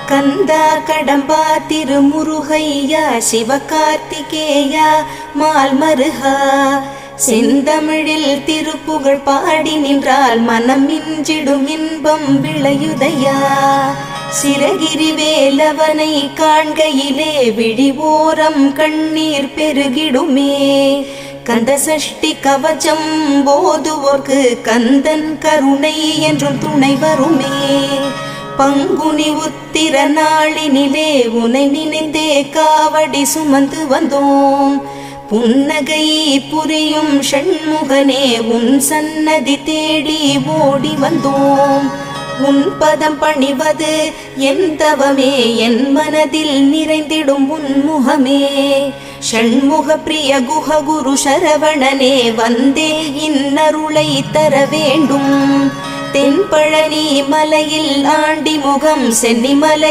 கந்தா கடம்பா திருமுருகையா சிவகார்த்திகேயா மால்மருகா செந்தமிழில் திருப்புகழ் பாடி நின்றால் மனம் மிஞ்சிடும் இன்பம் விளையுதையா. சிரகிரி வேலவனை காண்கையிலே விழிவோரம் கண்ணீர் பெருகிடுமே. கந்த சஷ்டி கவச்சம் போதுவோர்க்கு கந்தன் கருணை என்றும் துணை வருமே. பங்குனி உத்திர நாளினிலே உனை நினைந்தே காவடி சுமந்து வந்தோம். புன்னகை புரியும் ஷண்முகனே உன் சன்னதி தேடி ஓடி வந்தோம். உன் பதம் பணிவது என் தவமே, என் மனதில் நிறைந்திடும் உன் முகமே. ஷண்முக பிரிய குஹ குரு சரவணனே வந்தே இன்னருளை தர வேண்டும். தென்பழனி மலையில் ஆண்டி முகம் சென்னிமலை